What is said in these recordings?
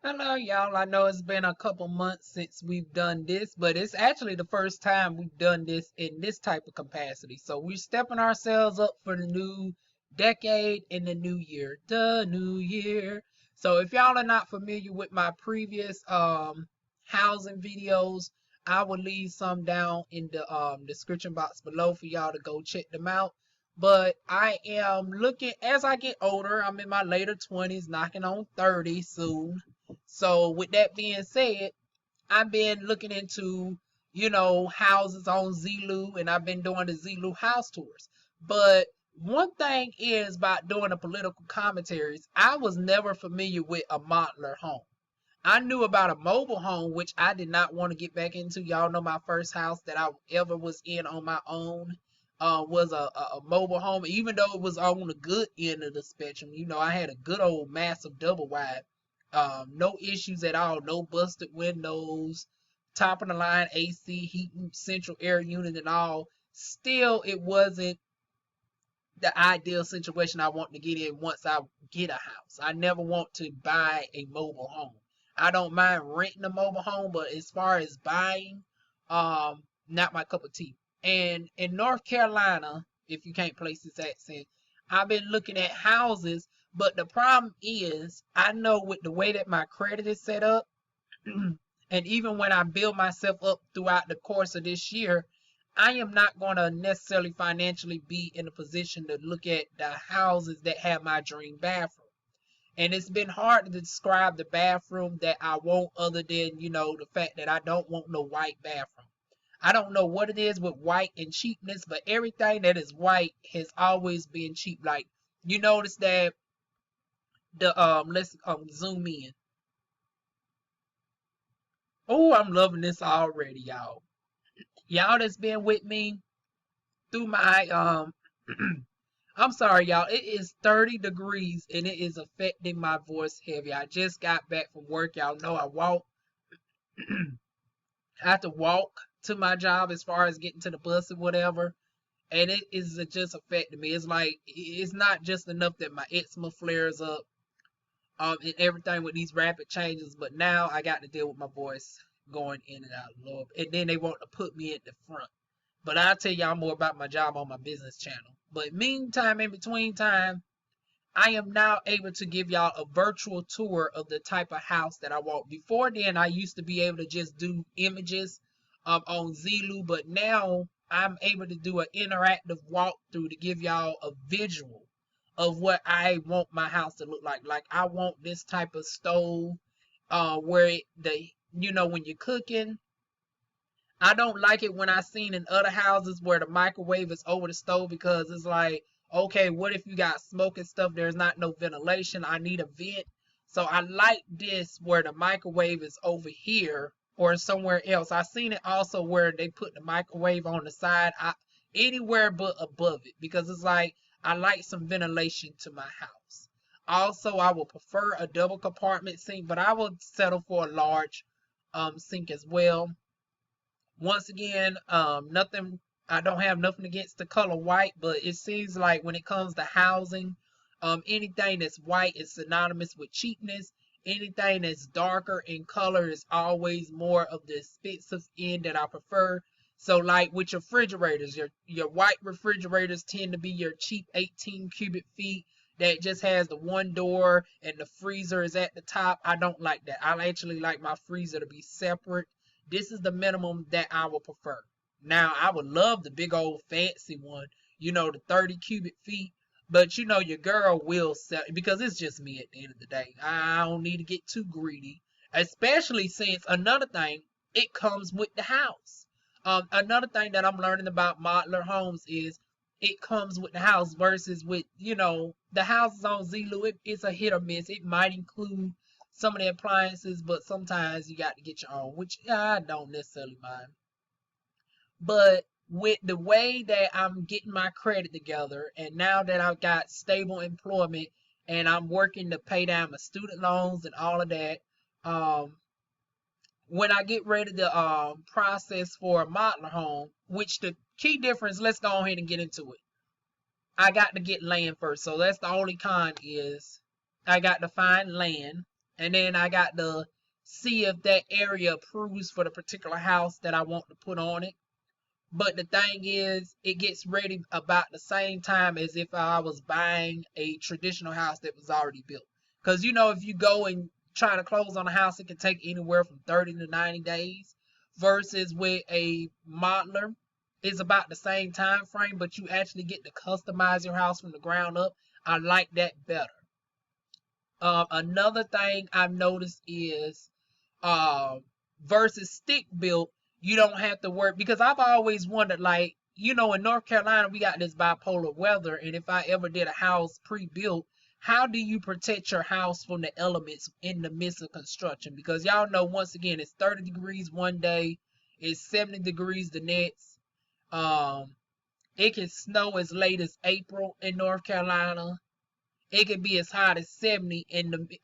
Hello, y'all. I know it's been a couple months since we've done this, but it's actually the first time we've done this in this type of capacity. So we're stepping ourselves up for the new decade and the new year. The new year. So if y'all are not familiar with my previous housing videos, I will leave some down in the description box below for y'all to go check them out. But I am looking as I get older, I'm in my later 20s, knocking on 30 soon. So with that being said, I've been looking into, houses on Zillow, and I've been doing the Zillow house tours. But one thing is about doing the political commentaries, I was never familiar with a modular home. I knew about a mobile home, which I did not want to get back into. Y'all know my first house that I ever was in on my own was a mobile home, even though it was on the good end of the spectrum. I had a good old massive double wide, no issues at all, no busted windows, top of the line AC, heating, central air unit, and all. Still, it wasn't the ideal situation I want to get in once I get a house. I never want to buy a mobile home. I don't mind renting a mobile home, but as far as buying, not my cup of tea. And in North Carolina, if you can't place this accent, I've been looking at houses, but the problem is I know with the way that my credit is set up, and even when I build myself up throughout the course of this year, I am not going to necessarily financially be in a position to look at the houses that have my dream bathroom. And it's been hard to describe the bathroom that I want other than, the fact that I don't want no white bathroom. I don't know what it is with white and cheapness, but everything that is white has always been cheap. Like, you notice that the let's zoom in. Oh, I'm loving this already, y'all. Y'all that's been with me through my I'm sorry, y'all. It is 30 degrees and it is affecting my voice heavy. I just got back from work. Y'all know I walk. I have to walk to my job as far as getting to the bus or whatever. And it is just affecting me. It's like it's not just enough that my eczema flares up and everything with these rapid changes, but now I got to deal with my voice going in and out, Lord. And then they want to put me at the front. But I'll tell y'all more about my job on my business channel. But meantime, in between time, I am now able to give y'all a virtual tour of the type of house that I want. Before then, I used to be able to just do images on Zillow, but now I'm able to do an interactive walkthrough to give y'all a visual of what I want my house to look like. Like I want this type of stove where when you're cooking, I don't like it when I seen in other houses where the microwave is over the stove because it's like, okay, what if you got smoke and stuff? There's not no ventilation. I need a vent. So I like this where the microwave is over here or somewhere else. I seen it also where they put the microwave on the side, anywhere but above it because it's like I like some ventilation to my house. Also, I would prefer a double compartment sink, but I would settle for a large sink as well. Once again, nothing. I don't have nothing against the color white, but it seems like when it comes to housing, anything that's white is synonymous with cheapness. Anything that's darker in color is always more of the expensive end that I prefer. So, like with your refrigerators, your white refrigerators tend to be your cheap 18 cubic feet that just has the one door and the freezer is at the top. I don't like that. I actually like my freezer to be separate. This is the minimum that I would prefer. Now, I would love the big old fancy one, the 30 cubic feet. But your girl will sell because it's just me at the end of the day. I don't need to get too greedy, especially since another thing, it comes with the house. Another thing that I'm learning about modular homes is it comes with the house versus with the houses on Zillow. It's a hit or miss. It might include some of the appliances, but sometimes you got to get your own, which I don't necessarily mind. But with the way that I'm getting my credit together, and now that I've got stable employment and I'm working to pay down my student loans and all of that, um, when I get ready to process for a modular home, which the key difference, let's go ahead and get into it. I got to get land first, so that's the only con is I got to find land. And then I got to see if that area approves for the particular house that I want to put on it. But the thing is, it gets ready about the same time as if I was buying a traditional house that was already built. Because, if you go and try to close on a house, it can take anywhere from 30 to 90 days. Versus with a modeler, it's about the same time frame, but you actually get to customize your house from the ground up. I like that better. Another thing I've noticed is versus stick built, you don't have to work, because I've always wondered, like, in North Carolina, we got this bipolar weather, and if I ever did a house pre-built, how do you protect your house from the elements in the midst of construction? Because y'all know, once again, it's 30 degrees one day, it's 70 degrees the next. It can snow as late as April in North Carolina. It can be as hot as 70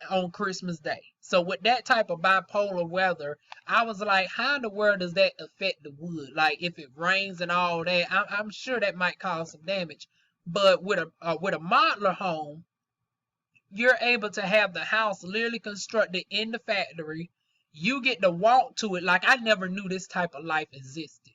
on Christmas Day. So with that type of bipolar weather, I was like, how in the world does that affect the wood? Like, if it rains and all that, I'm sure that might cause some damage. But with a modular home, you're able to have the house literally constructed in the factory. You get to walk to it. Like, I never knew this type of life existed.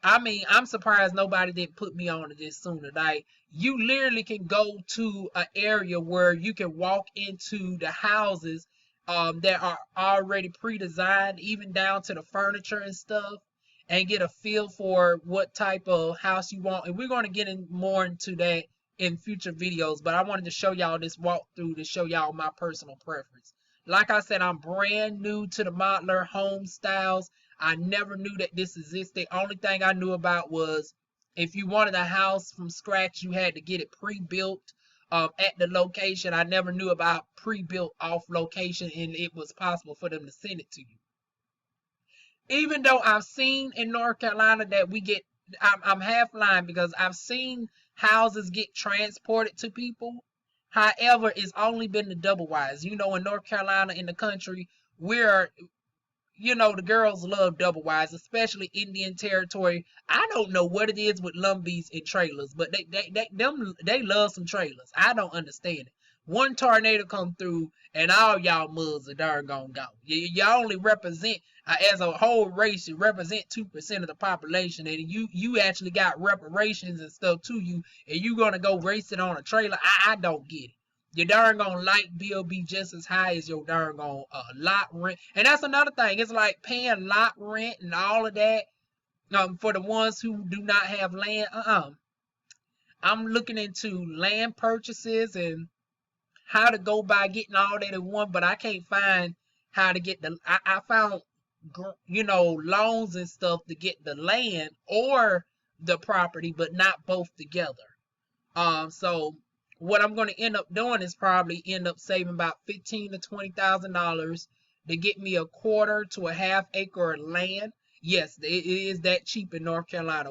I mean, I'm surprised nobody didn't put me on to this sooner. Like, you literally can go to an area where you can walk into the houses that are already pre-designed, even down to the furniture and stuff, and get a feel for what type of house you want. And we're going to get more into that in future videos, but I wanted to show y'all this walkthrough to show y'all my personal preference. Like I said, I'm brand new to the modular home styles. I never knew that this existed. The only thing I knew about was if you wanted a house from scratch, you had to get it pre-built at the location. I never knew about pre-built off location, and it was possible for them to send it to you. Even though I've seen in North Carolina that I'm half lying, because I've seen houses get transported to people. However, it's only been the DivaWuan's. In North Carolina, in the country, the girls love DivaWuan's, especially Indian Territory. I don't know what it is with Lumbees and trailers, but they love some trailers. I don't understand it. One tornado come through, and all y'all mugs are darn gone. Y'all only represent, as a whole race, you represent 2% of the population, and you actually got reparations and stuff to you, and you gonna go race it on a trailer? I don't get it. Your darn gone light bill be just as high as your darn gone lot rent. And that's another thing. It's like paying lot rent and all of that for the ones who do not have land. I'm looking into land purchases and how to go by getting all that in one, but I can't find how to get I found, loans and stuff to get the land or the property, but not both together. So what I'm going to end up doing is probably end up saving about $15,000 to $20,000 to get me a quarter to a half acre of land. Yes, it is that cheap in North Carolina.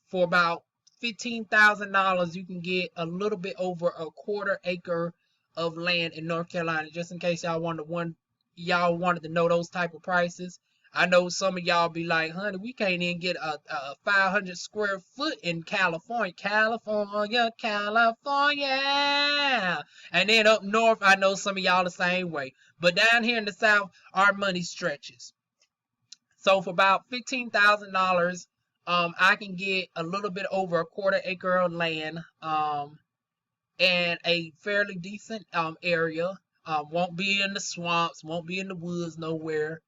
For about $15,000, you can get a little bit over a quarter acre of land in North Carolina. Just in case y'all wanted to know those type of prices. I know some of y'all be like, honey, we can't even get a 500 square foot in California. California. And then up north, I know some of y'all the same way. But down here in the south, our money stretches. So for about $15,000, I can get a little bit over a quarter acre of land, and a fairly decent area. Won't be in the swamps, won't be in the woods nowhere.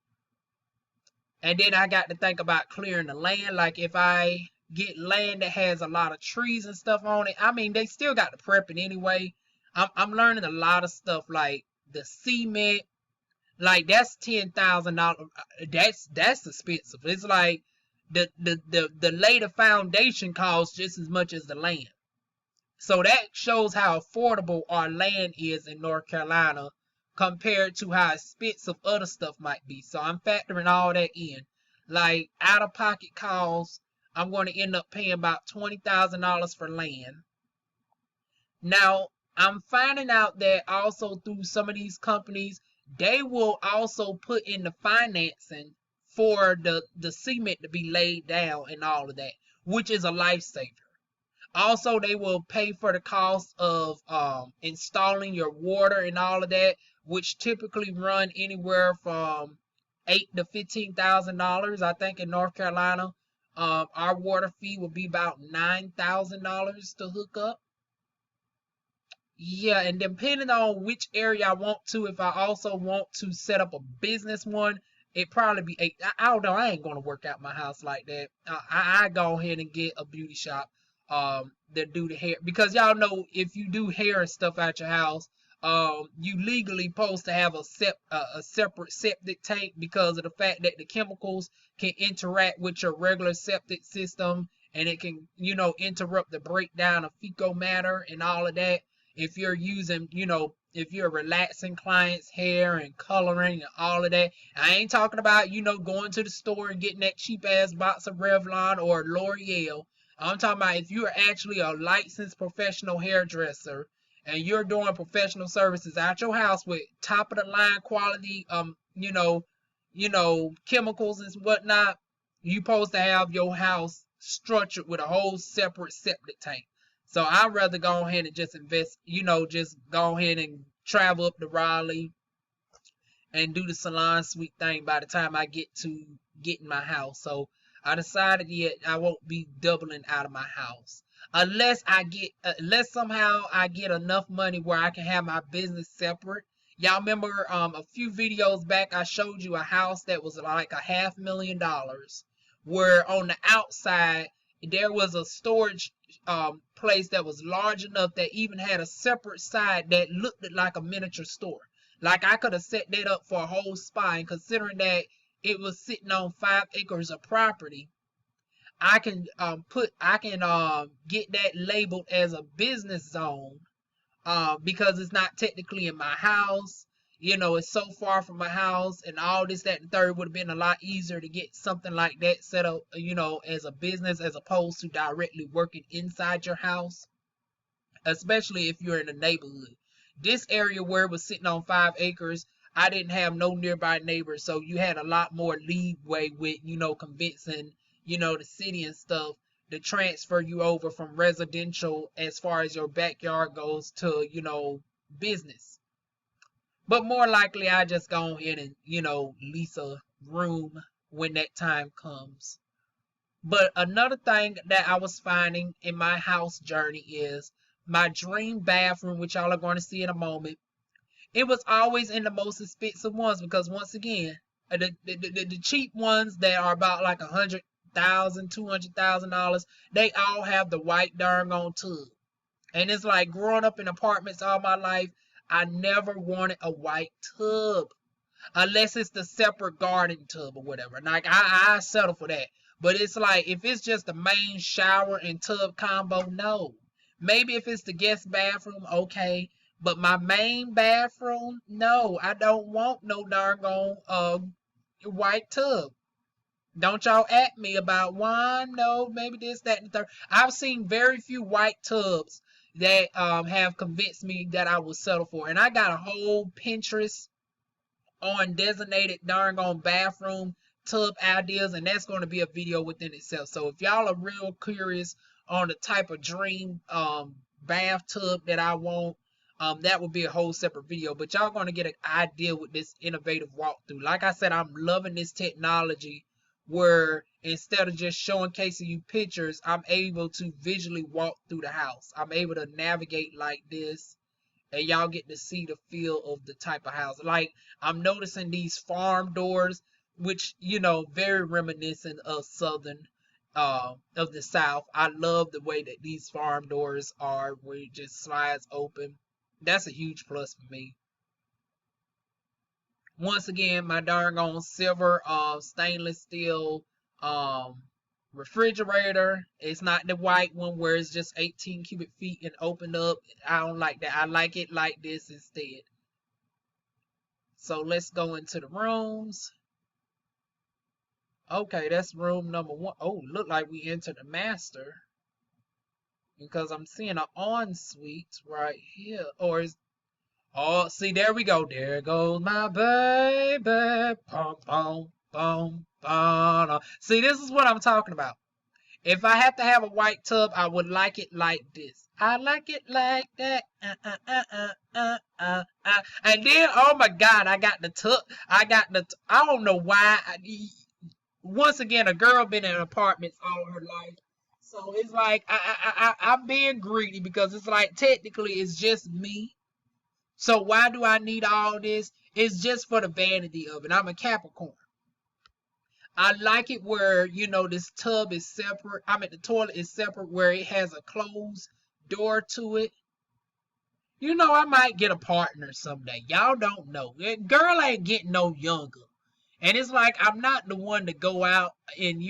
And then I got to think about clearing the land. Like, if I get land that has a lot of trees and stuff on it, I mean, they still got to prep it anyway. I'm learning a lot of stuff, like the cement. Like, that's $10,000. That's expensive. It's like the later foundation costs just as much as the land. So that shows how affordable our land is in North Carolina compared to how expensive other stuff might be. So I'm factoring all that in. Like, out of pocket costs, I'm going to end up paying about $20,000 for land. Now, I'm finding out that also through some of these companies, they will also put in the financing for the cement to be laid down and all of that, which is a lifesaver. Also, they will pay for the cost of installing your water and all of that, which typically run anywhere from $8,000 to $15,000. I think in North Carolina, our water fee would be about $9,000 to hook up. Yeah, and depending on which area I want to, if I also want to set up a business one, it probably be eight. I don't know. I ain't gonna work out my house like that. I go ahead and get a beauty shop that do the hair, because y'all know if you do hair and stuff at your house, you legally supposed to have a separate septic tank, because of the fact that the chemicals can interact with your regular septic system, and it can, interrupt the breakdown of fecal matter and all of that. If you're using, if you're relaxing clients' hair and coloring and all of that. I ain't talking about, going to the store and getting that cheap ass box of Revlon or L'Oreal. I'm talking about if you're actually a licensed professional hairdresser and you're doing professional services at your house with top of the line quality, chemicals and whatnot, you supposed to have your house structured with a whole separate septic tank. So I'd rather go ahead and just invest, just go ahead and travel up to Raleigh and do the salon suite thing by the time I get in my house. So I decided yet I won't be doubling out of my house. Unless somehow I get enough money where I can have my business separate. Y'all remember a few videos back I showed you a house that was like $500,000, where on the outside there was a storage place that was large enough that even had a separate side that looked like a miniature store. Like I could have set that up for a whole spa, and considering that it was sitting on 5 acres of property, I can get that labeled as a business zone, because it's not technically in my house. It's so far from my house, and all this, that, and third would have been a lot easier to get something like that set up, as a business, as opposed to directly working inside your house, especially if you're in a neighborhood. This area where it was sitting on 5 acres, I didn't have no nearby neighbors, so you had a lot more leeway with, convincing, the city and stuff to transfer you over from residential, as far as your backyard goes, to, business. But more likely, I just go ahead and, lease a room when that time comes. But another thing that I was finding in my house journey is my dream bathroom, which y'all are going to see in a moment. It was always in the most expensive ones, because once again, the cheap ones that are about like $100,000, $200,000, they all have the white darn on tub. And it's like, growing up in apartments all my life, I never wanted a white tub, unless it's the separate garden tub or whatever. Like I settle for that. But it's like, if it's just the main shower and tub combo, no. Maybe if it's the guest bathroom, okay. But my main bathroom, no. I don't want no darn white tub. Don't y'all at me about why, no, maybe this, that, and the third. I've seen very few white tubs that have convinced me that I will settle for. And I got a whole Pinterest on designated darn bathroom tub ideas, and that's going to be a video within itself. So if y'all are real curious on the type of dream bathtub that I want, that would be a whole separate video. But y'all going to get an idea with this innovative walkthrough. Like I said, I'm loving this technology, where instead of just showcasing you pictures, I'm able to visually walk through the house. I'm able to navigate like this, and y'all get to see the feel of the type of house. Like, I'm noticing these farm doors, which, very reminiscent of southern, of the South. I love the way that these farm doors are, where it just slides open. That's a huge plus for me. Once again, my darn silver stainless steel refrigerator. It's not the white one where it's just 18 cubic feet and opened up. I don't like that. I like it like this instead. So let's go into the rooms. Okay, that's room number 1. Oh, look like we entered the master, because I'm seeing an ensuite right here. Or is, oh, see, there we go. There goes my baby. Boom, boom, boom, boom. See, this is what I'm talking about. If I have to have a white tub, I would like it like this. I like it like that. And then, oh my God, I got the tub. I don't know why. Once again, a girl been in apartments all her life. So it's like I'm being greedy because it's like technically it's just me. So why do I need all this? It's just for the vanity of it. I'm a Capricorn. I like it where, this tub is separate. I mean, the toilet is separate where it has a closed door to it. I might get a partner someday. Y'all don't know. Girl ain't getting no younger. And it's like, I'm not the one to go out and,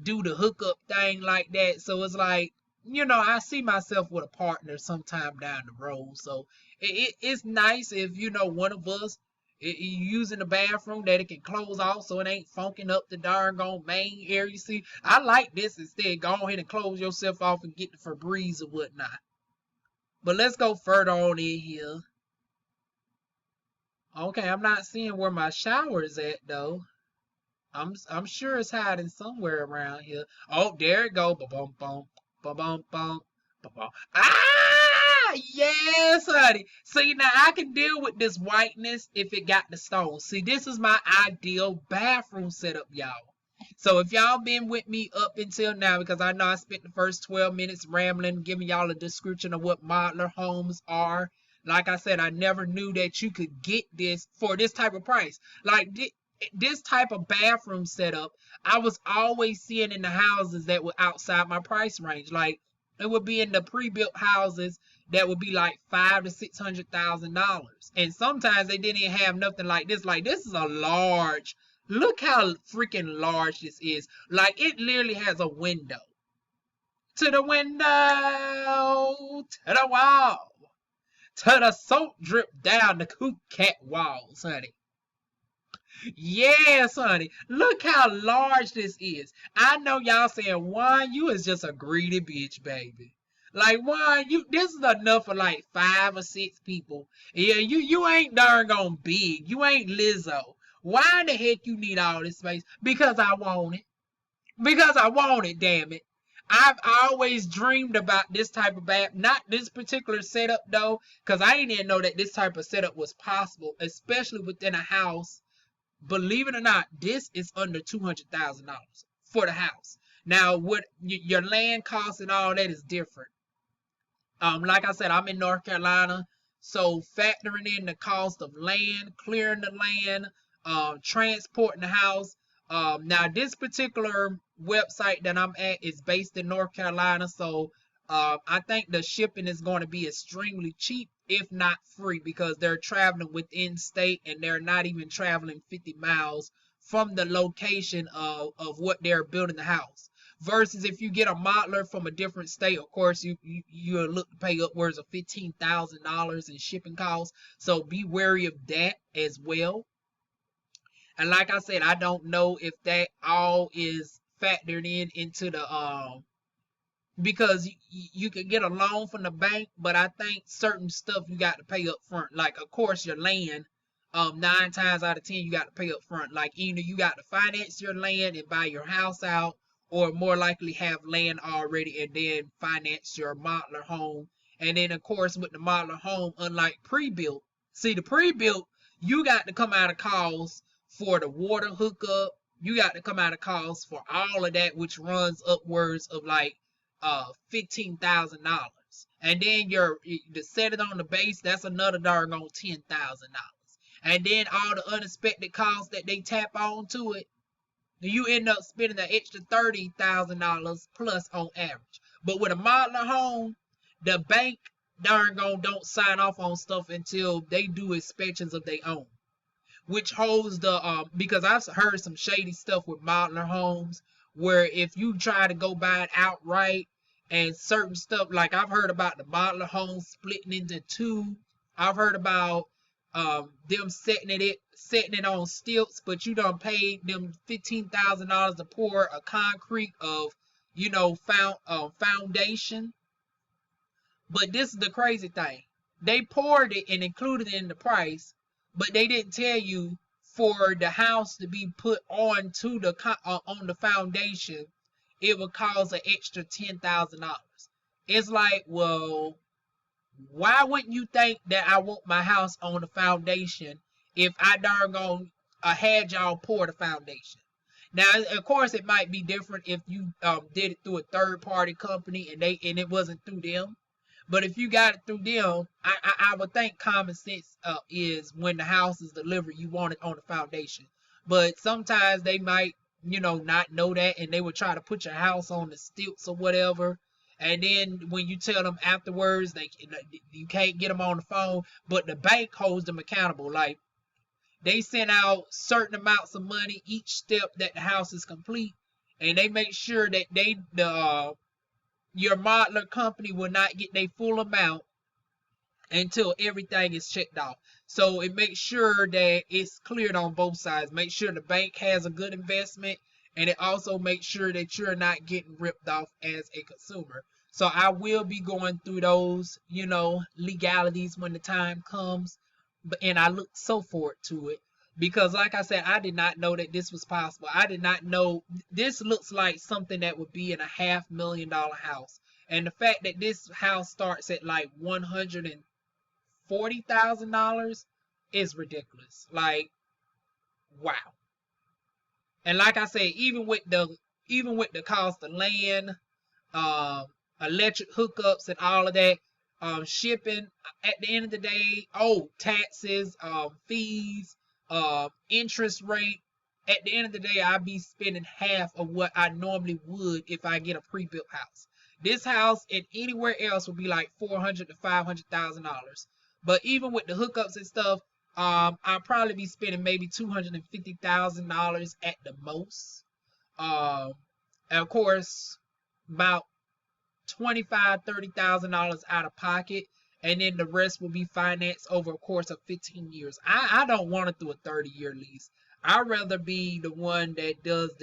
do the hookup thing like that. So it's like, I see myself with a partner sometime down the road. So it's nice if, one of us using the bathroom that it can close off so it ain't funking up the darn main area. You see, I like this instead. Go ahead and close yourself off and get the Febreze or whatnot. But let's go further on in here. Okay, I'm not seeing where my shower is at though. I'm sure it's hiding somewhere around here. Oh, there it go. Ba-bum bum. Ba-bum bum. Ba-bum. Ah! Yes, honey. See, now I can deal with this whiteness if it got the stones. See, this is my ideal bathroom setup, y'all. So if y'all been with me up until now, because I know I spent the first 12 minutes rambling, giving y'all a description of what modular homes are. Like I said, I never knew that you could get this for this type of price. Like this type of bathroom setup, I was always seeing in the houses that were outside my price range. Like it would be in the pre-built houses that would be like $500,000 to $600,000, and sometimes they didn't even have nothing like this. Like this is a large. Look how freaking large this is. Like it literally has a window. To the window, to the wall, to the soap drip down the coop cat walls, honey. Yes, honey. Look how large this is. I know y'all saying, Juan, you is just a greedy bitch, baby. Like, Juan, this is enough for like 5 or 6 people. Yeah, you ain't darn gone big. You ain't Lizzo. Why in the heck you need all this space? Because I want it. Because I want it, damn it. I've always dreamed about this type of bath, not this particular setup though, because I didn't even know that this type of setup was possible, especially within a house. Believe it or not, this is under $200,000 for the house. Now, what your land costs and all that is different. Like I said, I'm in North Carolina, so factoring in the cost of land, clearing the land, transporting the house. Now this particular website that I'm at is based in North Carolina, so I think the shipping is going to be extremely cheap, if not free, because they're traveling within state and they're not even traveling 50 miles from the location of what they're building the house. Versus if you get a modeler from a different state, of course, you'll look to pay upwards of $15,000 in shipping costs. So be wary of that as well. And like I said, I don't know if that all is factored into the because you could get a loan from the bank, but I think certain stuff you got to pay up front. Like of course your land, 9 times out of 10 you got to pay up front. Like either you got to finance your land and buy your house out, or more likely have land already and then finance your modular home. And then of course with the modular home, unlike pre-built, see the pre-built, you got to come out of costs for the water hookup. You got to come out of costs for all of that, which runs upwards of like $15,000. And then to set it on the base, that's another doggone $10,000. And then all the unexpected costs that they tap onto it, you end up spending an extra $30,000 plus on average. But with a modular home, the bank darn gone don't sign off on stuff until they do inspections of their own, which holds the because I've heard some shady stuff with modular homes where if you try to go buy it outright and certain stuff, like I've heard about the modular homes splitting into 2. I've heard about them setting it on stilts, but you done paid them $15,000 to pour a concrete of foundation. But this is the crazy thing, they poured it and included it in the price, but they didn't tell you for the house to be put on to the on the foundation, it would cost an extra $10,000. It's like, well, why wouldn't you think that I want my house on the foundation if I darn gone had y'all pour the foundation? Now, of course, it might be different if you did it through a third party company and it wasn't through them. But if you got it through them, I would think common sense is when the house is delivered, you want it on the foundation. But sometimes they might, not know that, and they would try to put your house on the stilts or whatever. And then when you tell them afterwards, you can't get them on the phone, but the bank holds them accountable. Like they send out certain amounts of money each step that the house is complete, and they make sure that your modeler company will not get their full amount until everything is checked off. So it makes sure that it's cleared on both sides. Make sure the bank has a good investment, and it also makes sure that you're not getting ripped off as a consumer. So I will be going through those, legalities when the time comes, and I look so forward to it because, like I said, I did not know that this was possible. I did not know this looks like something that would be in a $500,000 house, and the fact that this house starts at like $140,000 is ridiculous. Like, wow. And like I said, even with the cost of land, um, electric hookups and all of that, shipping at the end of the day, taxes, fees, interest rate. At the end of the day, I'd be spending half of what I normally would if I get a pre-built house. This house and anywhere else would be like $400,000 to $500,000. But even with the hookups and stuff, I'll probably be spending maybe $250,000 at the most. And of course, about $25,000 to $30,000 out of pocket, and then the rest will be financed over a course of 15 years. I don't want to do a 30-year lease. I'd rather be the one that does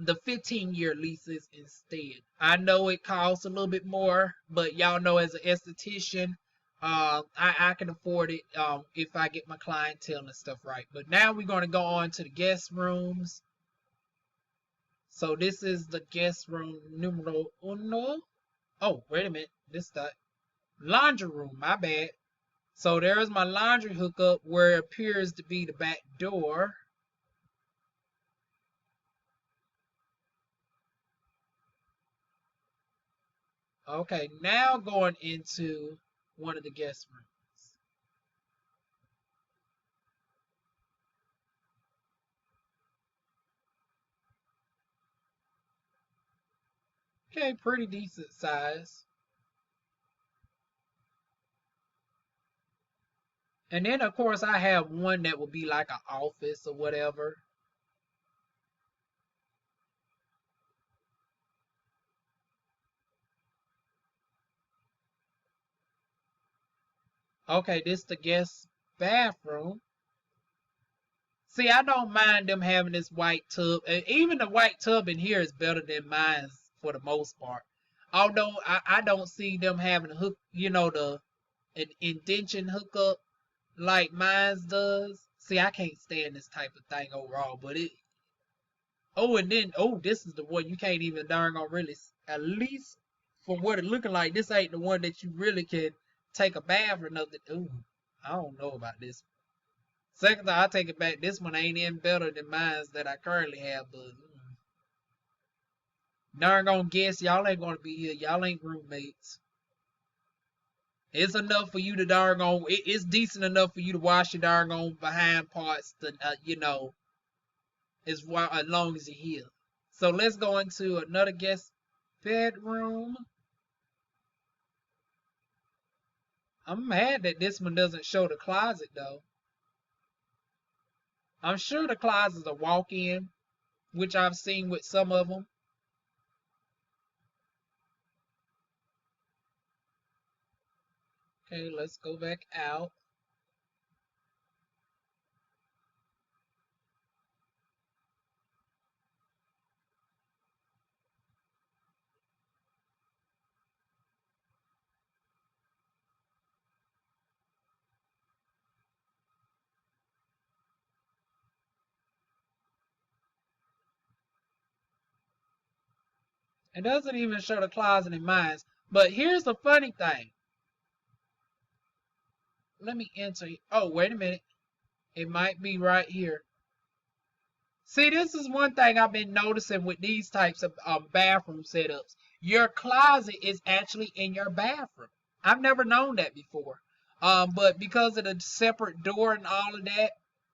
the 15-year leases instead. I know it costs a little bit more, but y'all know as an esthetician, I can afford it if I get my clientele and stuff right. But now we're going to go on to the guest rooms. So this is the guest room numero uno. Oh, wait a minute. This is the laundry room. My bad. So there's my laundry hookup where it appears to be the back door. Okay, now going into one of the guest rooms. Okay, pretty decent size. And then of course I have one that would be like an office or whatever. Okay, this is the guest bathroom. See, I don't mind them having this white tub. And even the white tub in here is better than mine for the most part. Although I don't see them having a hook, an indention hookup like mine does. See, I can't stand this type of thing overall. But and then this is the one you can't even darn on really. At least from what it looking like, this ain't the one that you really can take a bath or nothing. Ooh, I don't know about this. Second thought, I take it back. This one ain't even better than mine that I currently have, but darn gonna guess y'all ain't gonna be here. Y'all ain't roommates. It's enough for you to darn on. It's decent enough for you to wash your darn on behind parts. To as long as you're here. So let's go into another guest bedroom. I'm mad that this one doesn't show the closet though. I'm sure the closets are walk-in, which I've seen with some of them. Okay, let's go back out. It doesn't even show the closet in mine. But here's the funny thing. Let me enter. Oh, wait a minute. It might be right here. See, this is one thing I've been noticing with these types of bathroom setups. Your closet is actually in your bathroom. I've never known that before. But because of the separate door and all of that,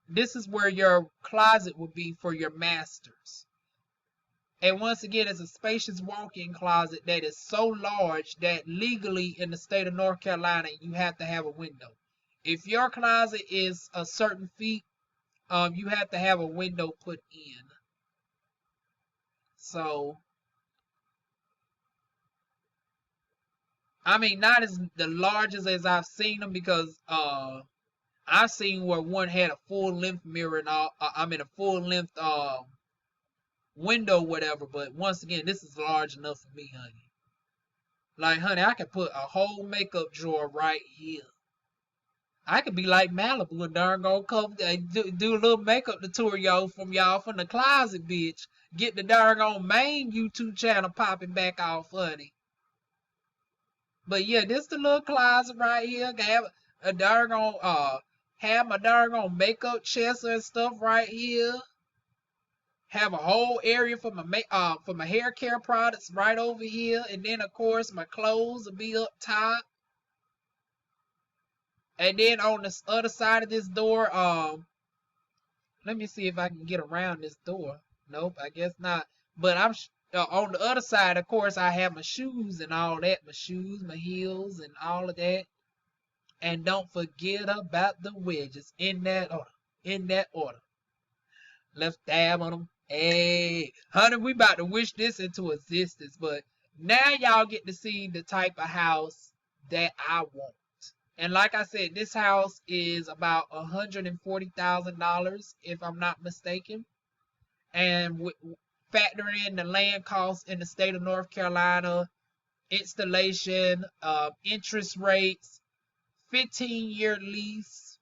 this is where your closet would be for your masters. And once again, it's a spacious walk-in closet that is so large that legally in the state of North Carolina, you have to have a window. If your closet is a certain feet, you have to have a window put in. So, I mean, not as the largest as I've seen them because I've seen where one had a full length mirror and all. I mean, a full length window, whatever. But once again, this is large enough for me, honey. Like, honey, I could put a whole makeup drawer right here. I could be like Malibu and darn go come do a little makeup tutorial from y'all from the closet, bitch. Get the darn on main YouTube channel popping back off, honey. But yeah, this the little closet right here. Have a darn on have my darn on makeup chest and stuff right here. Have a whole area for my hair care products right over here, and then of course my clothes will be up top. And then on the other side of this door, let me see if I can get around this door. Nope, I guess not. But I'm on the other side, of course, I have my shoes and all that. My shoes, my heels, and all of that. And don't forget about the wedges in that order. In that order. Let's dab on them. Hey, honey, we about to wish this into existence. But now y'all get to see the type of house that I want. And like I said, this house is about $140,000 if I'm not mistaken. And factoring in the land costs in the state of North Carolina, installation, interest rates, 15-year lease,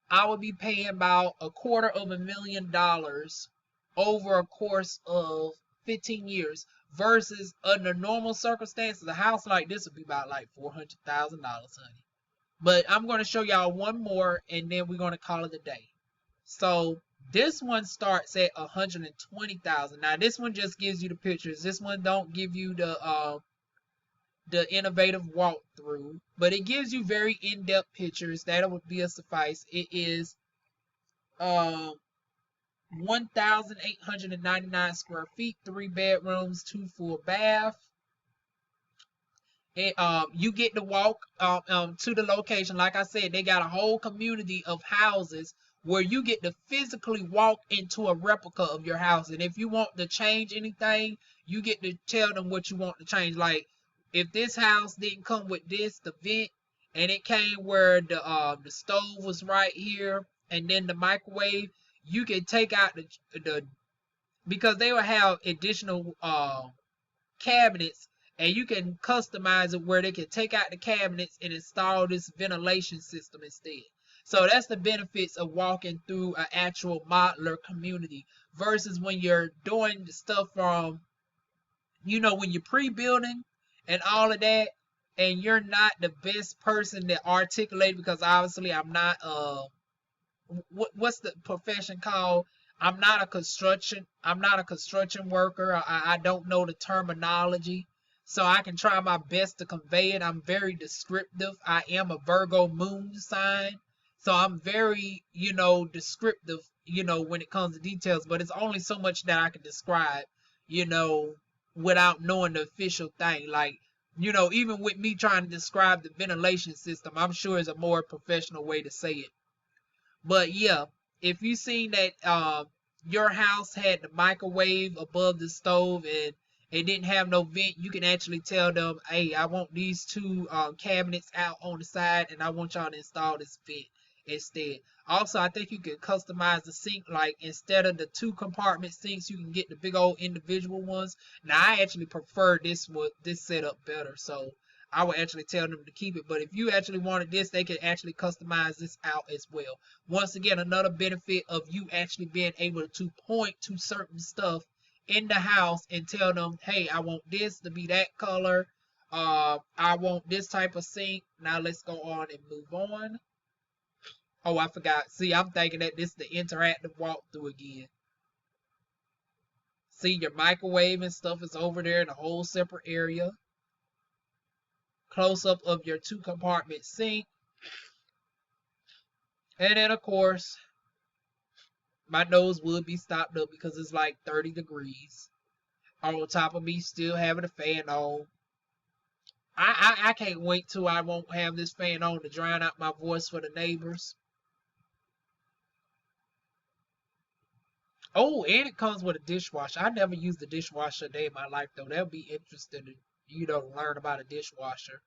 I would be paying about $250,000 over a course of 15 years versus under normal circumstances, a house like this would be about like $400,000, honey. But I'm going to show y'all one more and then we're going to call it a day. So this one starts at $120,000. Now this one just gives you the pictures. This one don't give you the innovative walkthrough, but it gives you very in-depth pictures. That would be a suffice. It is 1,899 square feet, 3 bedrooms, 2 full bath. You get to walk to the location. Like I said, they got a whole community of houses where you get to physically walk into a replica of your house. And if you want to change anything, you get to tell them what you want to change. Like if this house didn't come with this, the vent, and it came where the stove was right here, and then the microwave, you can take out the because they will have additional cabinets, and you can customize it where they can take out the cabinets and install this ventilation system instead. So that's the benefits of walking through an actual modular community versus when you're doing the stuff from, when you're pre-building and all of that, and you're not the best person to articulate because obviously I'm not what's the profession called? I'm not a construction worker. I don't know the terminology. So I can try my best to convey it. I'm very descriptive. I am a Virgo moon sign. So I'm very, descriptive, when it comes to details. But it's only so much that I can describe, without knowing the official thing. Like, even with me trying to describe the ventilation system, I'm sure it's a more professional way to say it. But yeah, if you seen that your house had the microwave above the stove and it didn't have no vent, you can actually tell them, hey, I want these two cabinets out on the side and I want y'all to install this vent instead. Also, I think you can customize the sink, like instead of the 2 compartment sinks, you can get the big old individual ones. Now I actually prefer this setup better, so I would actually tell them to keep it. But if you actually wanted this, they can actually customize this out as well. Once again, another benefit of you actually being able to point to certain stuff in the house and tell them, hey, I want this to be that color. I want this type of sink. Now let's go on and move on. Oh, I forgot. See, I'm thinking that this is the interactive walkthrough again. See, your microwave and stuff is over there in a whole separate area. Close up of your 2-compartment sink. And then, of course, my nose would be stopped up because it's like 30 degrees. On top of me still having a fan on. I can't wait till I won't have this fan on to drown out my voice for the neighbors. Oh, and it comes with a dishwasher. I never used a dishwasher a day in my life, though. That would be interesting to, learn about a dishwasher.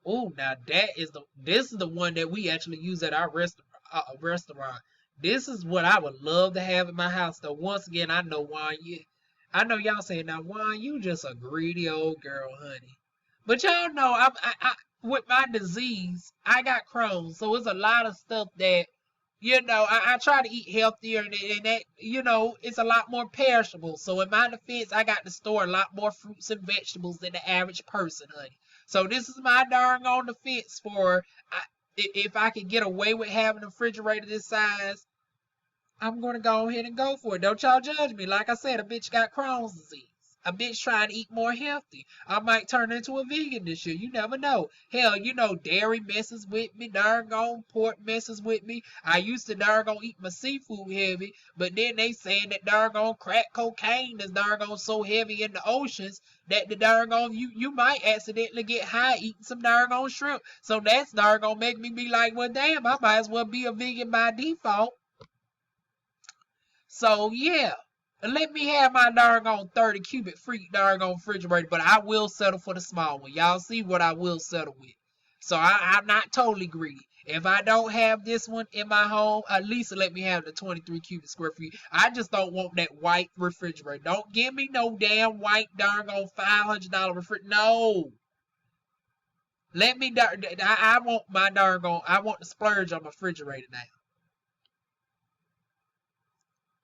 Oh, now this is the one that we actually use at our restaurant. This is what I would love to have in my house, though. Once again, I know I know y'all saying, now Juan, you just a greedy old girl, honey. But y'all know I with my disease, I got Crohn's, so it's a lot of stuff that I try to eat healthier, and that, it's a lot more perishable. So in my defense, I got to store a lot more fruits and vegetables than the average person, honey. So this is my darn on defense for if I can get away with having a refrigerator this size, I'm going to go ahead and go for it. Don't y'all judge me. Like I said, a bitch got Crohn's disease. A bitch trying to eat more healthy. I might turn into a vegan this year. You never know. Hell, dairy messes with me. Darn pork messes with me. I used to darn eat my seafood heavy, but then they saying that darn crack cocaine is darn so heavy in the oceans that the darn you might accidentally get high eating some darn shrimp. So that's darn make me be like, well, damn, I might as well be a vegan by default. So yeah. Let me have my darn 30 cubic feet darn refrigerator, but I will settle for the small one. Y'all see what I will settle with. So I'm not totally greedy. If I don't have this one in my home, at least let me have the 23 cubic square feet. I just don't want that white refrigerator. Don't give me no damn white darn $500 refrigerator. No. Let me I want my I want to splurge on my refrigerator now.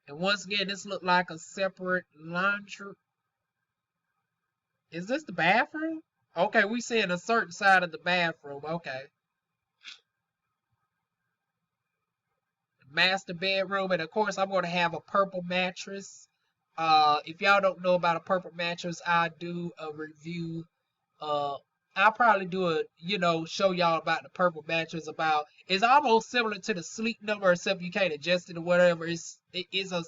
And once again, this looked like a separate laundry. Is this the bathroom? Okay, we seeing a certain side of the bathroom. Okay. Master bedroom. And of course, I'm going to have a purple mattress. If y'all don't know about a purple mattress, I do a review. I'll probably do a, show y'all about the purple mattress. It's almost similar to the Sleep Number, except you can't adjust it or whatever. It's a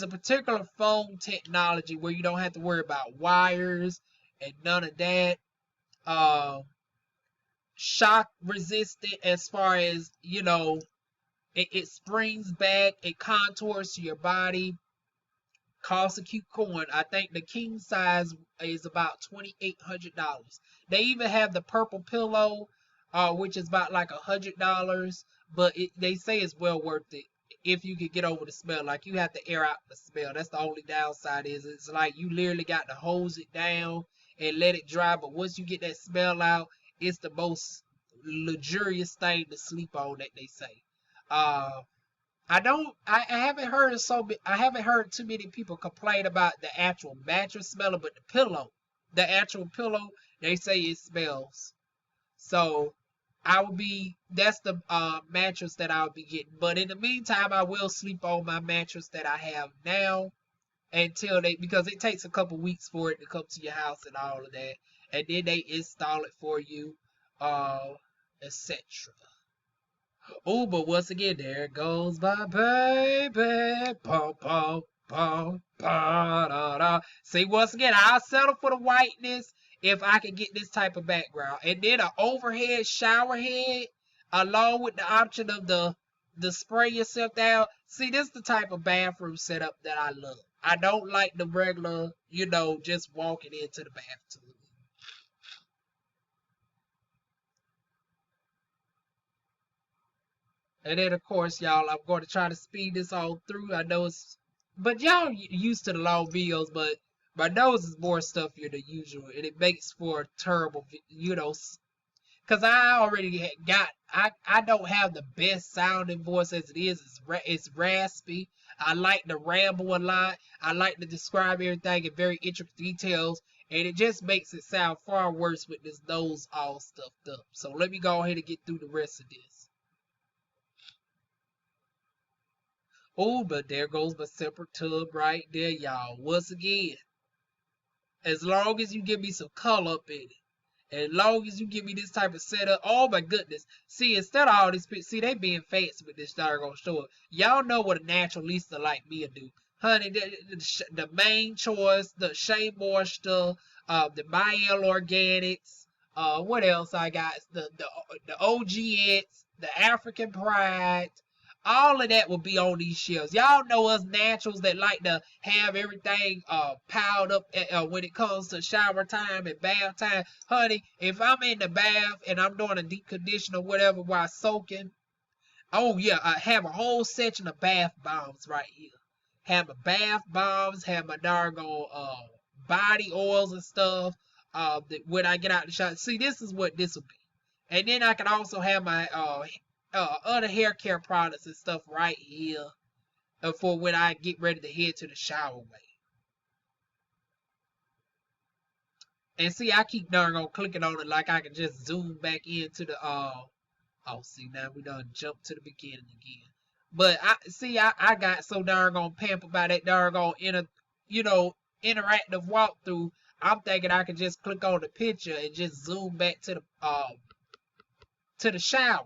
particular foam technology where you don't have to worry about wires and none of that. Shock resistant as far as, it springs back, it contours to your body. Costs a cute coin. I think the king size is about $2,800. They even have the purple pillow, which is about like $100, but they say it's well worth it if you could get over the smell. Like, you have to air out the smell. That's the only downside. It's like you literally got to hose it down and let it dry. But once you get that smell out, it's the most luxurious thing to sleep on, that they say. I haven't heard too many people complain about the actual mattress smelling, but the actual pillow, they say it smells. So that's the mattress that I'll be getting. But in the meantime, I will sleep on my mattress that I have now because it takes a couple weeks for it to come to your house and all of that. And then they install it for you, etc. Oh, but once again, there goes my baby. Pum, pum, pum, da, da. See, once again, I'll settle for the whiteness if I can get this type of background. And then an overhead shower head, along with the option of the spray yourself out. See, this is the type of bathroom setup that I love. I don't like the regular, just walking into the bathroom. And then, of course, y'all, I'm going to try to speed this all through. I know but y'all used to the long videos, but my nose is more stuffier than usual, and it makes for terrible, Cause I already got I don't have the best sounding voice as it is. It's raspy. I like to ramble a lot. I like to describe everything in very intricate details, and it just makes it sound far worse with this nose all stuffed up. So let me go ahead and get through the rest of this. Oh, but there goes my separate tub right there, y'all. Once again, as long as you give me some color up in it. As long as you give me this type of setup, oh my goodness. See, instead of all this, see, they being fancy with this doggone store. Y'all know what a naturalista like me will do. Honey, the main choice, the Shea Moisture, the Miel Organics, what else I got? The OGX, the African Pride, all of that will be on these shelves. Y'all know us naturals that like to have everything piled up when it comes to shower time and bath time. Honey, if I'm in the bath and I'm doing a deep condition or whatever while soaking, oh yeah, I have a whole section of bath bombs right here. Have my bath bombs, have my doggone body oils and stuff. When I get out the shower, see, this is what this will be. And then I can also have my other hair care products and stuff right here for when I get ready to head to the shower way. And see, I keep darn on clicking on it like I can just zoom back into the oh, see, now we done jump to the beginning again. But I got so darn on pampered by that darn on interactive walkthrough. I'm thinking I can just click on the picture and just zoom back to the shower.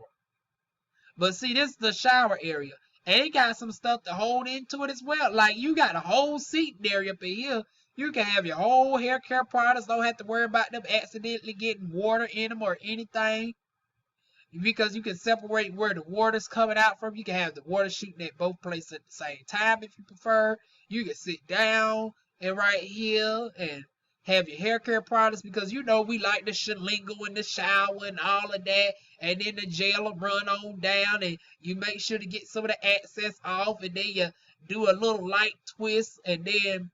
But see, this is the shower area. And it got some stuff to hold into it as well. Like, you got a whole seating area up in here. You can have your whole hair care products. Don't have to worry about them accidentally getting water in them or anything. Because you can separate where the water's coming out from. You can have the water shooting at both places at the same time if you prefer. You can sit down and right here and have your hair care products, because you know we like the shalingo in the shower and all of that, and then the gel will run on down, and you make sure to get some of the excess off, and then you do a little light twist, and then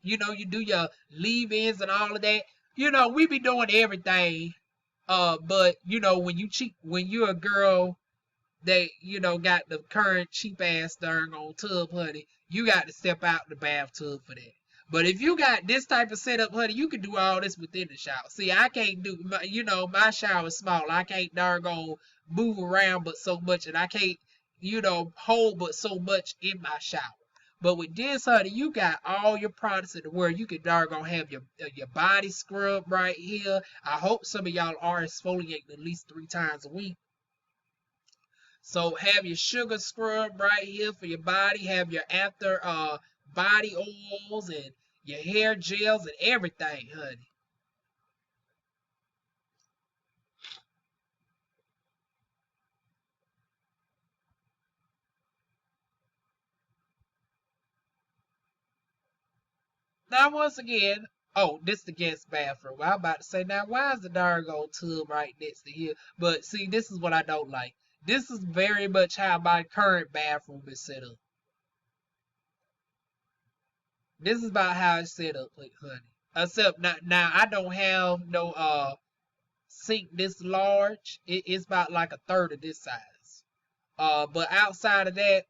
you do your leave-ins and all of that. We be doing everything, but when you're a girl that got the current cheap ass darn on tub, honey, you got to step out the bathtub for that. But if you got this type of setup, honey, you can do all this within the shower. See, I can't do, my shower is small. I can't darn move around but so much, and I can't, hold but so much in my shower. But with this, honey, you got all your products in the world. You can darn have your body scrub right here. I hope some of y'all are exfoliating at least 3 times a week. So have your sugar scrub right here for your body. Have your after body oils and your hair gels and everything, honey. Now, once again, oh, this is the guest bathroom. I'm about to say, now, why is the darn old tub right next to here? But see, this is what I don't like. This is very much how my current bathroom is set up. This is about how it's set up, honey. Except now I don't have no sink this large. It's about like a third of this size. But outside of that,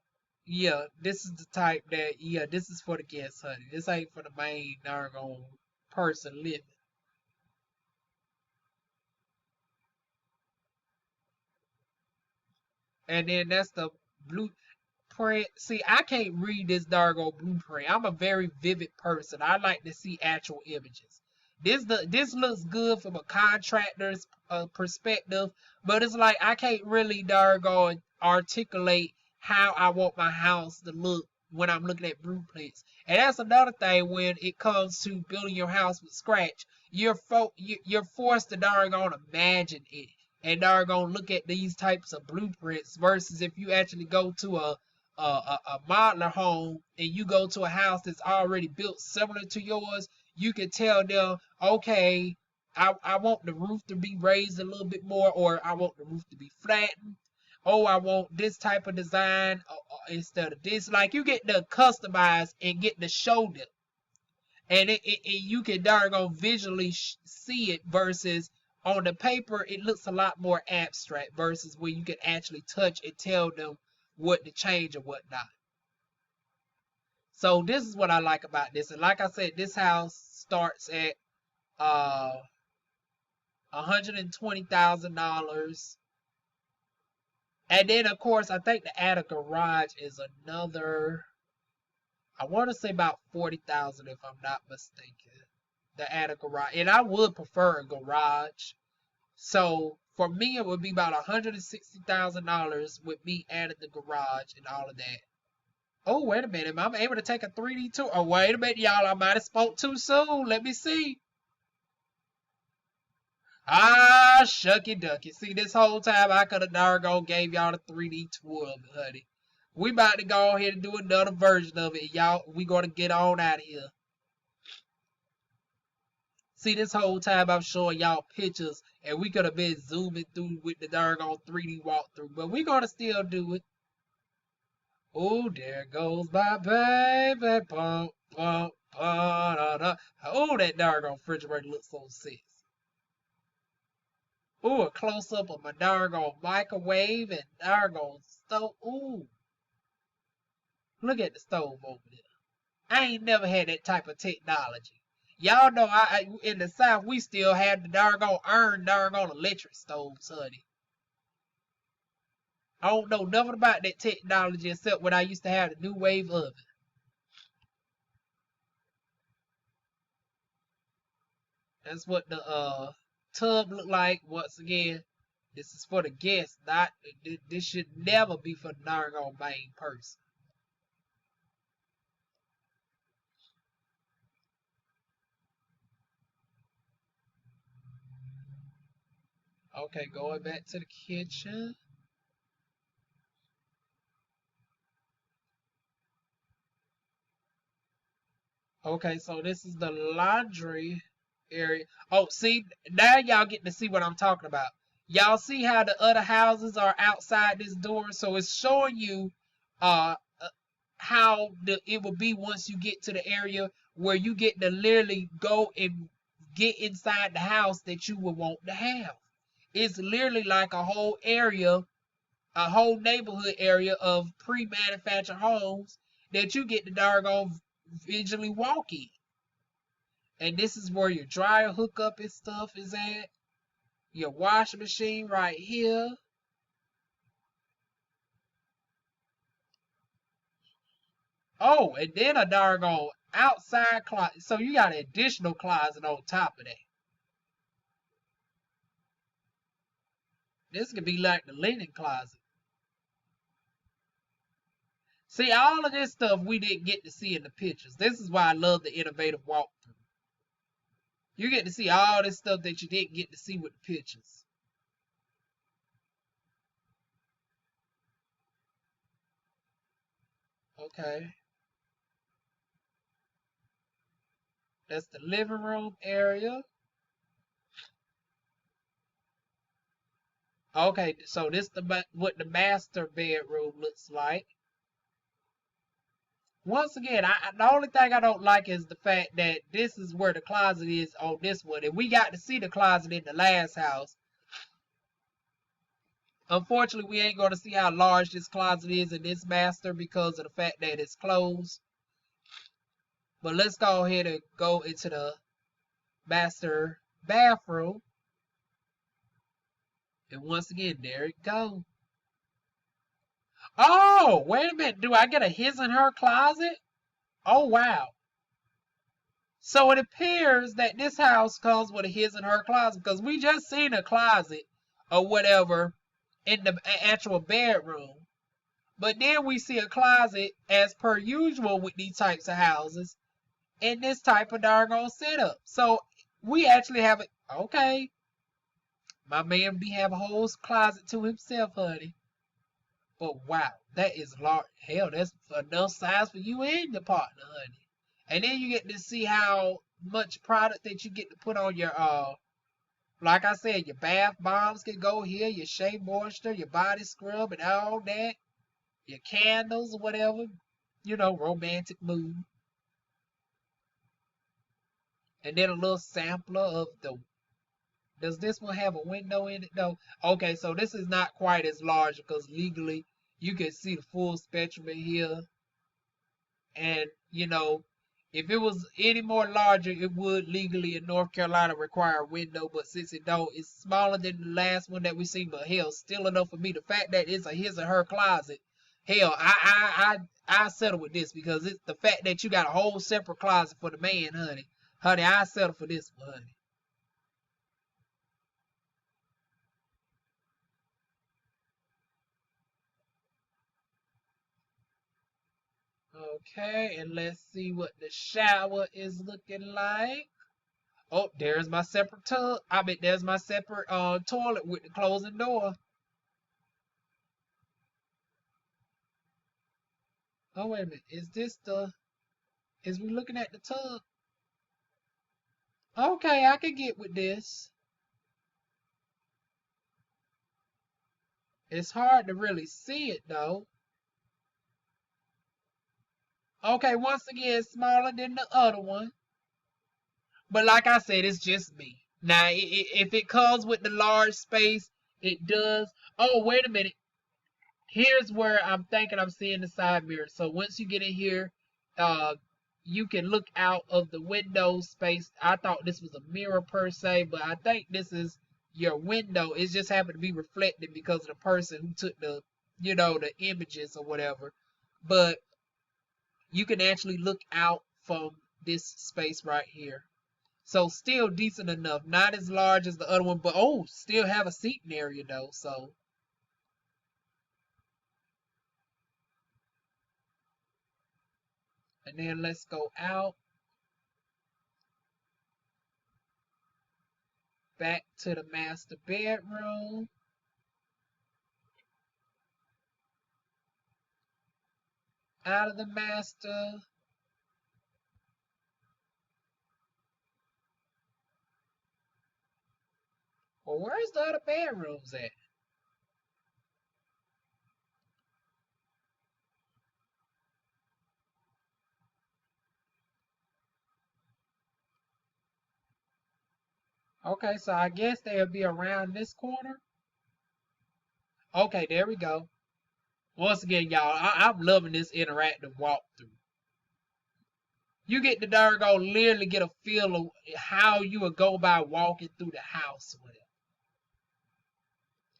yeah, this is the type that, yeah, this is for the guests, honey. This ain't for the main darn person living. And then that's the blueprint. See, I can't read this darn blueprint. I'm a very vivid person. I like to see actual images. This looks good from a contractor's perspective, but it's like I can't really darn articulate how I want my house to look when I'm looking at blueprints. And that's another thing when it comes to building your house from scratch. You're forced to darn imagine it and darn look at these types of blueprints versus if you actually go to a modular home and you go to a house that's already built similar to yours. You can tell them, okay, I want the roof to be raised a little bit more, or I want the roof to be flattened. Oh, I want this type of design instead of this. Like, you get to customize and get to show them. And you can darn visually see it versus, on the paper it looks a lot more abstract versus where you can actually touch and tell them what to change or whatnot. So this is what I like about this. And like I said, this house starts at $120,000. And then of course I think to add a garage is another, I want to say about 40,000 if I'm not mistaken. To add a garage. And I would prefer a garage. So for me it would be about $160,000 with me adding the garage and all of that. Oh, wait a minute. I'm able to take a 3D tour. Oh, wait a minute, y'all. I might have spoke too soon. Let me see. Ah, shucky ducky. See, this whole time I could have doggone gave y'all the 3D tour of it, honey. We about to go ahead and do another version of it. Y'all, we going to get on out of here. See, this whole time I'm showing y'all pictures, and we could have been zooming through with the doggone 3D walkthrough, but we going to still do it. Oh, there goes my baby. Bump, bump, ba-da-da. Oh, that doggone refrigerator looks so sexy. Ooh, a close up of my doggone microwave and doggone stove. Ooh, look at the stove over there. I ain't never had that type of technology. Y'all know in the South we still have the doggone electric stoves, honey. I don't know nothing about that technology except when I used to have the new wave oven. That's what the tub look like. Once again, this is for the guests. Not this should never be for the doggone main person. Okay, going back to the kitchen. Okay, so this is the laundry area. Oh, see, now y'all get to see what I'm talking about. Y'all see how the other houses are outside this door? So it's showing you how it will be once you get to the area where you get to literally go and get inside the house that you would want to have. It's literally like a whole area, a whole neighborhood area of pre-manufactured homes that you get to doggone visually walk in. And this is where your dryer hookup and stuff is at. Your washing machine right here. Oh, and then a doggone outside closet. So you got an additional closet on top of that. This could be like the linen closet. See, all of this stuff we didn't get to see in the pictures. This is why I love the innovative walkthrough. You get to see all this stuff that you didn't get to see with the pictures. Okay. That's the living room area. Okay, so this the what the master bedroom looks like. Once again, the only thing I don't like is the fact that this is where the closet is on this one, and we got to see the closet in the last house. Unfortunately, we ain't going to see how large this closet is in this master because of the fact that it's closed. But let's go ahead and go into the master bathroom. And once again, there it goes. Oh, wait a minute. Do I get a his and her closet? Oh, wow. So it appears that this house comes with a his and her closet because we just seen a closet or whatever in the actual bedroom. But then we see a closet as per usual with these types of houses in this type of doggone setup. So we actually have it. Okay. My man be have a whole closet to himself, honey. But wow, that is large. Hell, that's enough size for you and your partner, honey. And then you get to see how much product that you get to put on your like I said, your bath bombs can go here, your shea moisture, your body scrub and all that, your candles or whatever, romantic mood. And then a little sampler of the Does this one have a window in it though? Okay, so this is not quite as large because legally you can see the full spectrum in here. And if it was any more larger, it would legally in North Carolina require a window. But since it don't, it's smaller than the last one that we seen. But hell, still enough for me. The fact that it's a his or her closet, hell, I settle with this because it's the fact that you got a whole separate closet for the man, honey. Honey, I settle for this one, honey. Okay, and let's see what the shower is looking like. Oh, there's my separate tub. I mean, there's my separate toilet with the closing door. Oh, wait a minute. Is we looking at the tub? Okay, I can get with this. It's hard to really see it though. Okay, once again, smaller than the other one. But like I said, it's just me. Now, if it comes with the large space, it does. Oh, wait a minute. Here's where I'm thinking I'm seeing the side mirror. So once you get in here, uh, you can look out of the window space. I thought this was a mirror per se, but I think this is your window. It just happened to be reflected because of the person who took the images or whatever. But you can actually look out from this space right here. So still decent enough. Not as large as the other one, but still have a seating area though. So and then let's go out back to the master bedroom. Out of the master. Well, where's the other bedrooms at? Okay, so I guess they'll be around this corner. Okay, there we go. Once again, y'all, I'm loving this interactive walkthrough. You get to literally get a feel of how you would go by walking through the house with it.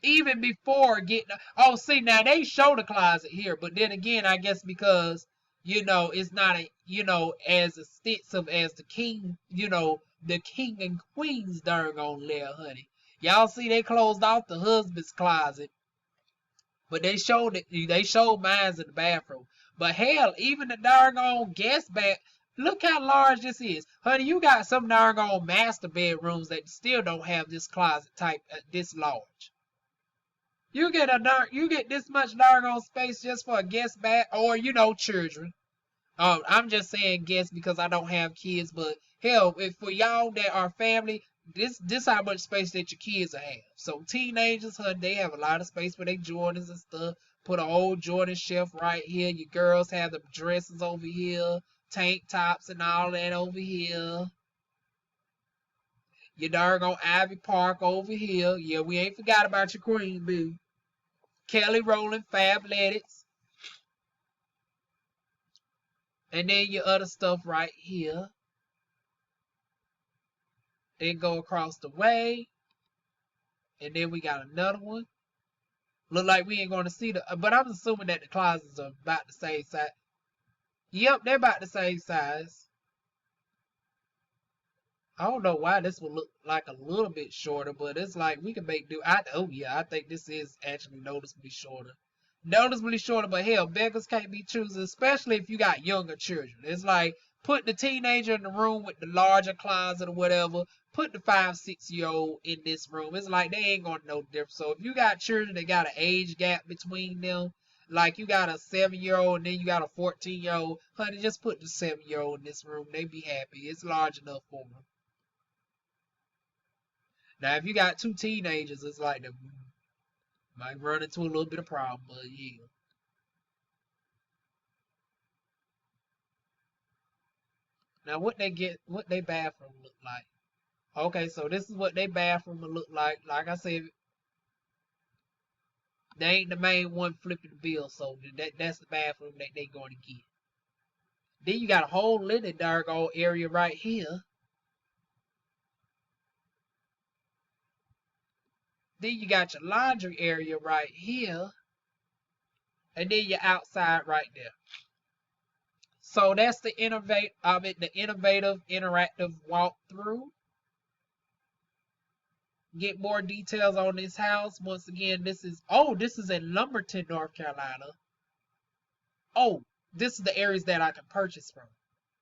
Even before getting, see, now they show the closet here, but then again, I guess because it's not as extensive as the king and queen's darn on there, honey. Y'all see they closed off the husband's closet, but they showed mines in the bathroom. But hell, even the darn on guest bath. Look how large this is, honey. You got some darn on master bedrooms that still don't have this closet type this large. You get this much darn on space just for a guest bath or children. I'm just saying guests because I don't have kids, but hell, if for y'all that are family, this how much space that your kids will have. So teenagers, they have a lot of space for their Jordans and stuff. Put an old Jordan shelf right here. Your girls have the dresses over here, tank tops and all that over here. Your darn Ivy Park over here. Yeah, we ain't forgot about your queen bee. Kelly Rowland Fabletics. And then your other stuff right here. Then go across the way. And then we got another one. Look like we ain't going to see but I'm assuming that the closets are about the same size. Yep, they're about the same size. I don't know why this would look like a little bit shorter, but it's like we can make do. I think this is actually noticeably shorter. Noticeably shorter, but hell, beggars can't be choosers, especially if you got younger children. It's like put the teenager in the room with the larger closet or whatever. Put the 5, 6 year old in this room. It's like they ain't gonna know the difference. So if you got children that got an age gap between them, like you got a 7 year old and then you got a 14 year old, honey, just put the 7 year old in this room. They be happy. It's large enough for them. Now, if you got two teenagers, it's like they might run into a little bit of problem, but yeah. Now, what they bathroom look like? Okay, so this is what their bathroom will look like. Like I said, they ain't the main one flipping the bill, so that's the bathroom that they going to get. Then you got a whole little doggone area right here. Then you got your laundry area right here, and then your outside right there. So that's the innovative interactive walkthrough. Get more details on this house. Once again, this is in Lumberton, North Carolina. Oh, this is the areas that I can purchase from.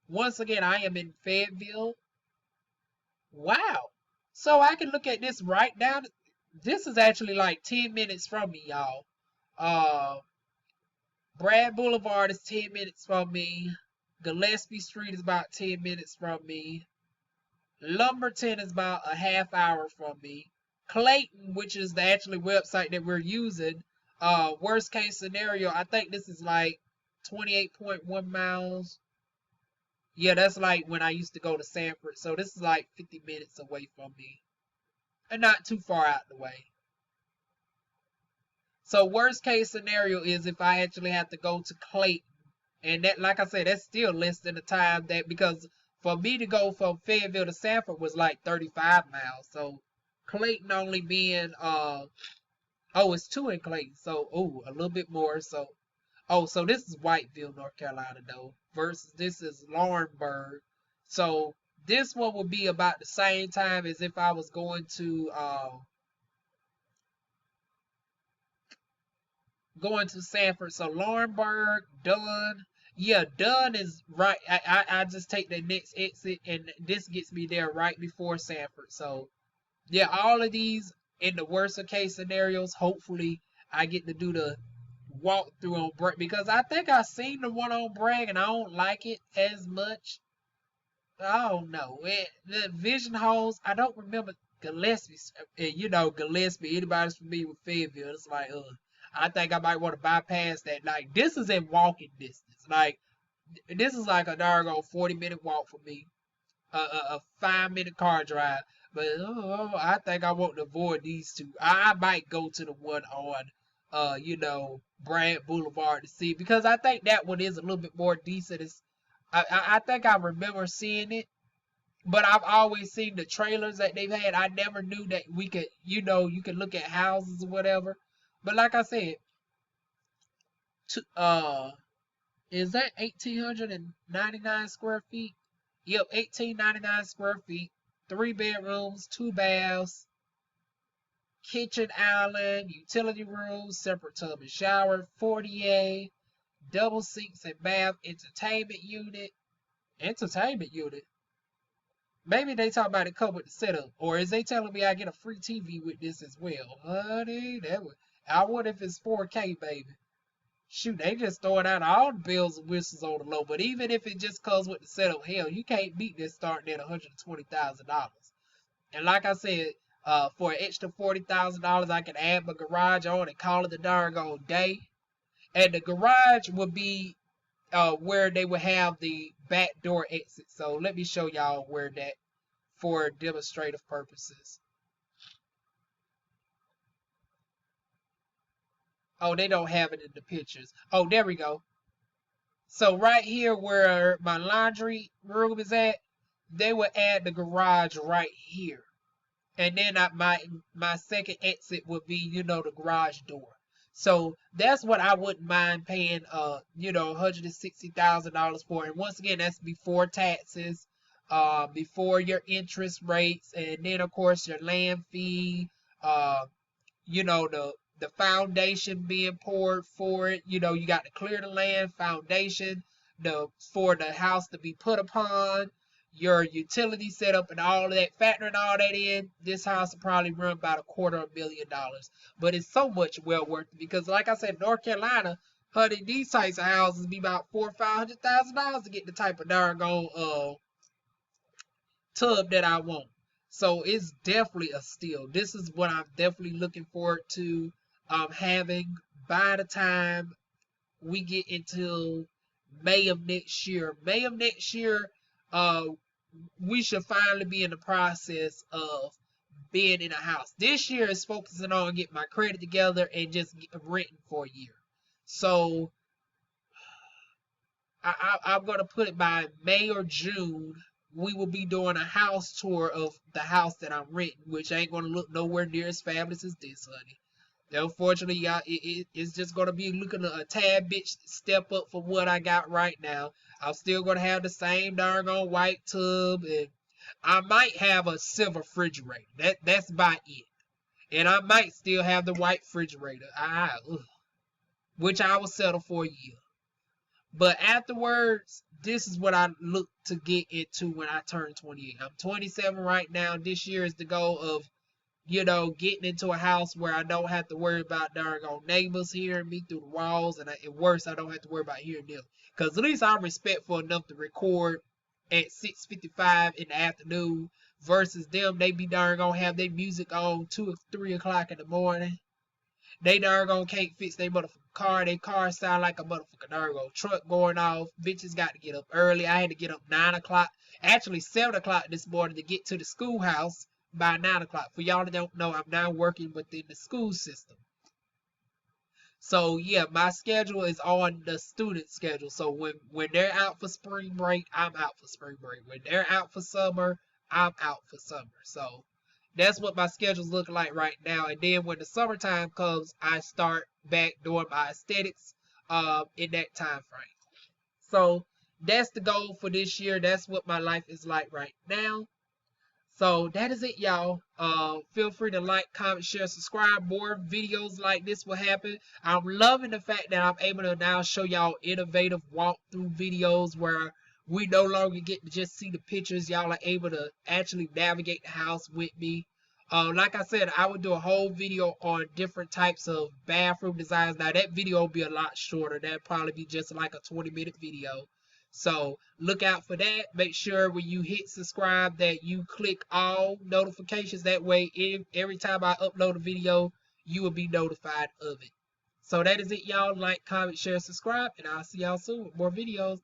Once again, I am in Fayetteville. Wow. So I can look at this right now. This is actually like 10 minutes from me, y'all. Uh, Brad Boulevard is 10 minutes from me. Gillespie Street is about 10 minutes from me. Lumberton is about a half hour from me. Clayton, which is the actually website that we're using, worst case scenario, I think this is like 28.1 miles. Yeah, that's like when I used to go to Sanford. So this is like 50 minutes away from me. And not too far out the way. So worst case scenario is if I actually have to go to Clayton. And that, like I said, that's still less than the time that, because for me to go from Fayetteville to Sanford was like 35 miles. So Clayton only being it's 2 in Clayton. So a little bit more. So so this is Whiteville, North Carolina though, versus this is Laurinburg. So this one would be about the same time as if I was going to Sanford. So Laurinburg, Dunn. Yeah, Dunn is right. I just take the next exit, and this gets me there right before Sanford. So yeah, all of these in the worst of case scenarios, hopefully I get to do the walkthrough on Bragg, because I think I seen the one on Bragg and I don't like it as much. I don't know. The vision holes, I don't remember Gillespie. Gillespie, anybody's familiar with Fayetteville, it's like, I think I might want to bypass that. Like, this is in walking distance. Like, this is like a doggone 40-minute walk for me. A 5-minute car drive. But I think I want to avoid these two. I might go to the one on, Bragg Boulevard to see, because I think that one is a little bit more decent. I think I remember seeing it, but I've always seen the trailers that they've had. I never knew that we could, you could look at houses or whatever. But like I said, is that 1,899 square feet? Yep, 1,899 square feet. 3 bedrooms, 2 baths, kitchen island, utility room, separate tub and shower, 40A, double sinks and bath, entertainment unit. Entertainment unit? Maybe they talk about it come with the setup. Or is they telling me I get a free TV with this as well? Honey, I wonder if it's 4K, baby. Shoot, they just throwing out all the bells and whistles on the low. But even if it just comes with the setup, hell, you can't beat this starting at $120,000. And like I said, for an extra $40,000, I can add my garage on and call it the darn day. And the garage would be where they would have the back door exit. So let me show y'all where that, for demonstrative purposes. Oh, they don't have it in the pictures. Oh, there we go. So right here where my laundry room is at, they would add the garage right here. And then my second exit would be, the garage door. So that's what I wouldn't mind paying $160,000 for. And once again, that's before taxes, before your interest rates, and then of course your land fee, the foundation being poured for it. You got to clear the land, foundation, for the house to be put upon, your utility setup and all of that. Factoring all that in, this house will probably run about $250,000. But it's so much well worth it, because like I said, North Carolina, honey, these types of houses be about $400,000 or $500,000 to get the type of darn tub that I want. So it's definitely a steal. This is what I'm definitely looking forward to having by the time we get into May of next year. May of next year, we should finally be in the process of being in a house. This year is focusing on getting my credit together and just renting for a year. So I'm going to put it by May or June. We will be doing a house tour of the house that I'm renting, which ain't going to look nowhere near as fabulous as this, honey. Unfortunately, y'all, it's just going to be looking a tad bit step up from what I got right now. I'm still going to have the same darn on white tub, and I might have a silver refrigerator. That's about it. And I might still have the white refrigerator, which I will settle for a year. But afterwards, this is what I look to get into when I turn 28. I'm 27 right now. This year is the goal of, getting into a house where I don't have to worry about darn neighbors hearing me through the walls, and worse, I don't have to worry about hearing them. Because at least I'm respectful enough to record at 6:55 in the afternoon versus them. They be darn gonna have their music on 2 or 3 o'clock in the morning. They darn gonna can't fix their motherfucking car. Their car sound like a motherfucking darn truck going off. Bitches got to get up early. I had to get up 9 o'clock, actually 7 o'clock this morning to get to the schoolhouse by 9 o'clock. For y'all that don't know, I'm now working within the school system. So yeah, my schedule is on the student schedule. So when they're out for spring break, I'm out for spring break. When they're out for summer, I'm out for summer. So that's what my schedules look like right now. And then when the summertime comes, I start back doing my aesthetics in that time frame. So that's the goal for this year. That's what my life is like right now. So that is it, y'all. Feel free to like, comment, share, subscribe. More videos like this will happen. I'm loving the fact that I'm able to now show y'all innovative walkthrough videos where we no longer get to just see the pictures. Y'all are able to actually navigate the house with me. Like I said, I would do a whole video on different types of bathroom designs. Now that video will be a lot shorter. That'll probably be just like a 20-minute video. So look out for that. Make sure when you hit subscribe that you click all notifications. That way, every time I upload a video, you will be notified of it. So that is it, y'all. Like, comment, share, subscribe, and I'll see y'all soon with more videos.